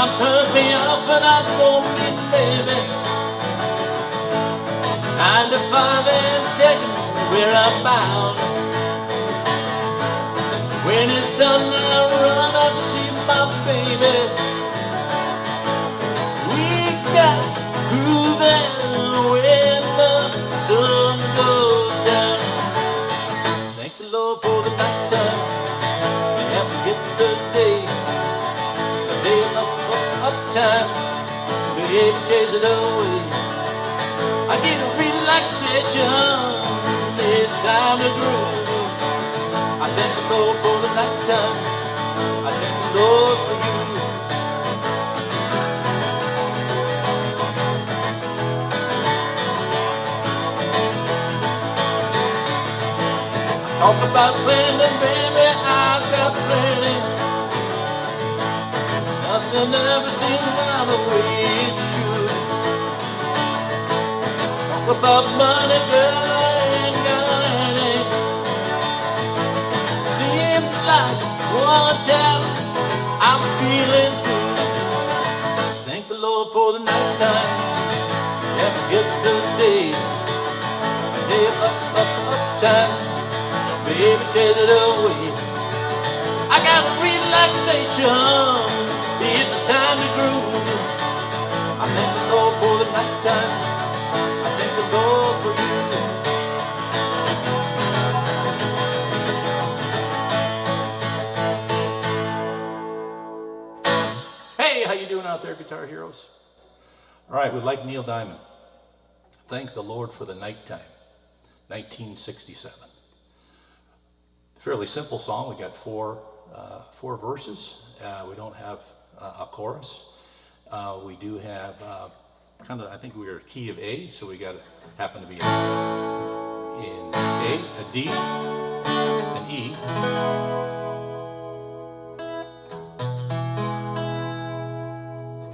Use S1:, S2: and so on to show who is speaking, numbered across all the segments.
S1: time turns me off and I'm lonely, baby. 9 to 5 and taking where I'm bound. When it's done, I run up to see my baby. We got grooving when the sun goes down. Thank the Lord for the nighttime and forget the day. The day up time, baby, chase it away. I get a relaxation, it's time to groove. I thank the Lord for the nighttime, I thank the Lord for you. Talk about plenty, baby, I've got plenty. Nothing ever seems out the way it should. Talk about money, girl, I ain't got any. Seems like one time I'm feeling good. Thank the Lord for the nighttime, yeah, forget the day. A day up time. Baby, chase it away. I got a relaxation, it's the time to groove. I thank the Lord for the nighttime, I thank the Lord for you. Hey, how you doing out there, guitar heroes? All right, we like Neil Diamond. Thank the Lord for the nighttime, 1967. Fairly simple song. We got four verses. We don't have a chorus. We do have kind of, I think we are key of A, so we got to happen to be in A, a D, an E,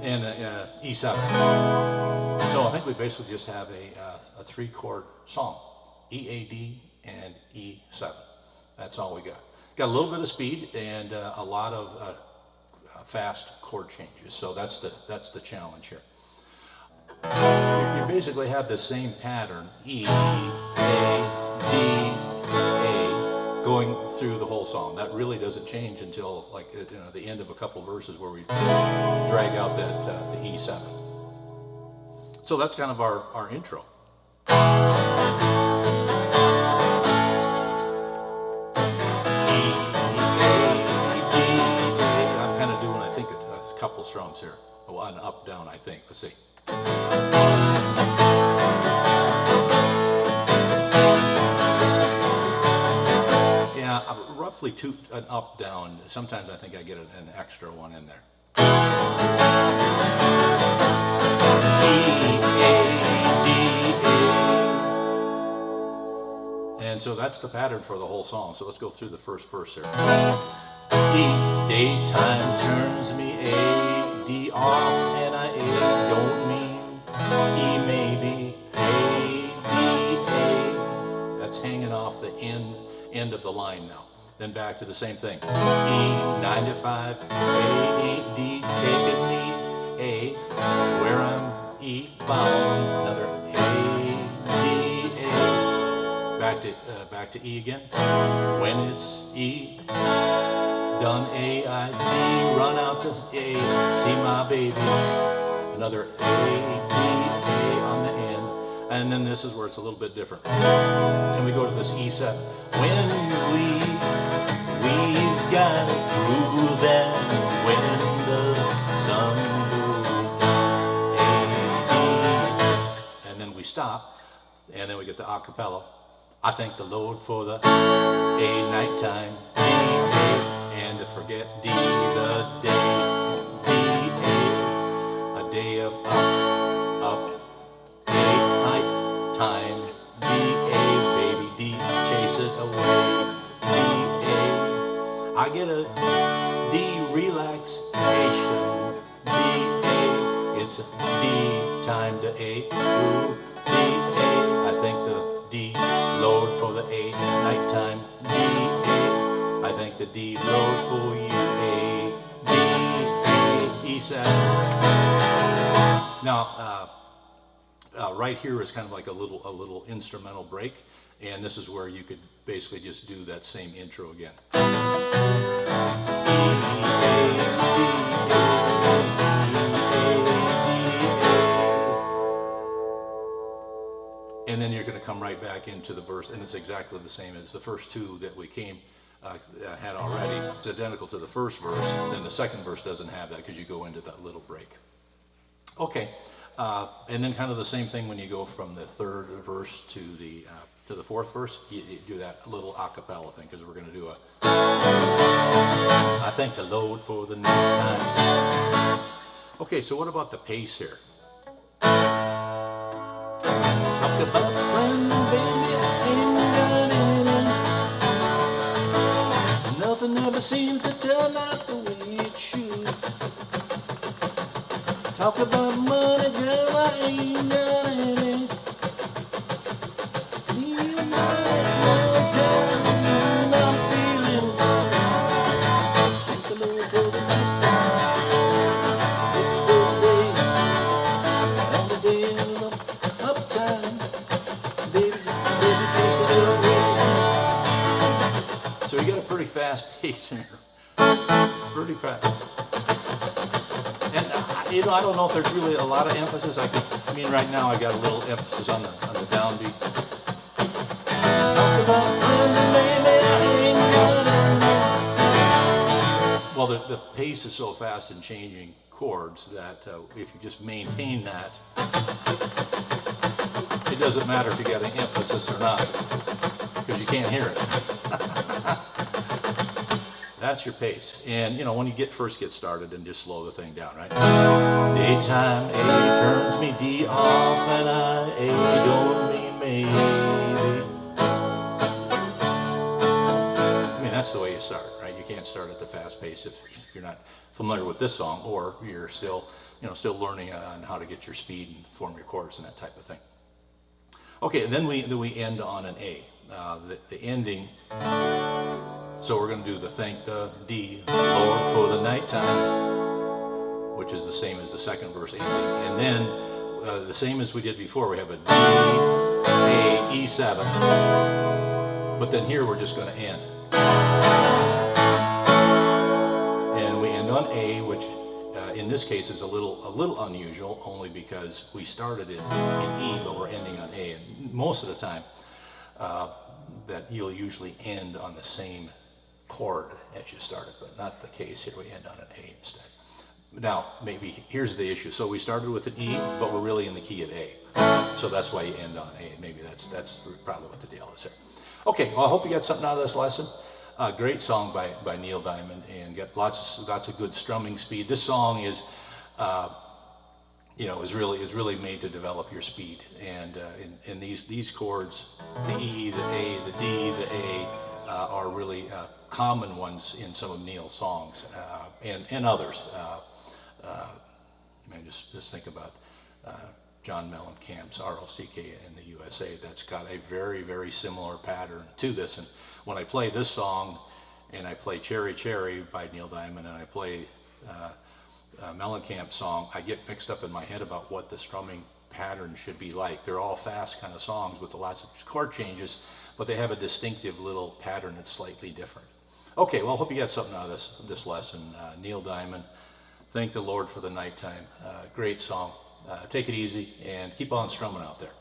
S1: and a E7. So I think we basically just have a 3-chord song, E, A, D, and E7. That's all we got. Got a little bit of speed and a lot of fast chord changes. So that's the challenge here. You basically have the same pattern, E, A, D, A, going through the whole song. That really doesn't change until like the end of a couple verses where we drag out that the E7. So that's kind of our intro. Couple strums here. Oh, an up, down, I think. Let's see. Yeah, roughly an up, down. Sometimes I think I get an extra one in there. E, A, D, A. And so that's the pattern for the whole song. So let's go through the first verse here. E, daytime turns me A, D off, and I A, don't mean E maybe, A, D, A. That's hanging off the end of the line now. Then back to the same thing. E, 9 to 5, A, 8, D, taking me A, where I'm E bound, another A, D, A. Back to E again. When it's E, done A, I, D, run out to A, see my baby. Another A, D, A on the end. And then this is where it's a little bit different. And we go to this E7. When we've got a groove and when the sun goes down, A, D. And then we stop. And then we get the a cappella. I thank the Lord for the A nighttime, D, A. And to forget D, the day, D, A day of up, A, tight, time, D, A, baby, D, chase it away, D, A. I get a D, relaxation, D, A, it's a D, time to A, groove, D, A. I thank the D, Lord, for the A, nighttime, D, A. I thank the D, Lord, for you, A, D, A, 7. Now, right here is kind of like a little instrumental break, and this is where you could basically just do that same intro again. And then you're going to come right back into the verse, and it's exactly the same as the first two that we had already. It's identical to the first verse, then the second verse doesn't have that because you go into that little break. Okay, and then kind of the same thing when you go from the third verse to the fourth verse. You do that little a cappella thing because we're going to do I thank the Lord for the night time. Okay, so what about the pace here? Talk about when baby ain't got any. Nothing ever seems to turn out the way it should. Talk about money, girl, I ain't got any. See you night time, and I'm feeling. Thank the Lord for the night time. And the day of uptime. Baby, chase it away. So we got a pretty fast pace here. Pretty fast. And I don't know if there's really a lot of emphasis. I mean, right now I got a little emphasis on the downbeat. Well, the pace is so fast in changing chords that if you just maintain that, it doesn't matter if you got an emphasis or not, because you can't hear it. That's your pace. And you know, when you first get started, then just slow the thing down, right? Daytime A turns me D off and A don't mean maybe. I mean, that's the way you start, right? You can't start at the fast pace if you're not familiar with this song, or you're still learning on how to get your speed and form your chords and that type of thing. Okay, and then we end on an A. The ending. So we're going to do the thank the D, Lord for the nighttime, which is the same as the second verse ending. And then the same as we did before, we have a D, A, E7. But then here we're just going to end. And we end on A, which in this case is a little unusual, only because we started in E, but we're ending on A. And most of the time, that you'll usually end on the same chord as you started, but not the case here. We end on an A instead. Now, maybe here's the issue. So we started with an E, but we're really in the key of A. So that's why you end on A. Maybe that's probably what the deal is here. Okay, well, I hope you got something out of this lesson. Great song by Neil Diamond, and got lots of good strumming speed. This song is is really made to develop your speed, and these chords, the E, the A, the D, the A, are really common ones in some of Neil's songs, and others. Just think about John Mellencamp's RLCK in the USA. That's got a very, very similar pattern to this. And when I play this song, and I play Cherry Cherry by Neil Diamond, and I play Mellencamp's song, I get mixed up in my head about what the strumming pattern should be like. They're all fast kind of songs with lots of chord changes, but they have a distinctive little pattern that's slightly different. Okay, well, I hope you got something out of this lesson. Neil Diamond, Thank the Lord for the Nighttime. Great song. Take it easy and keep on strumming out there.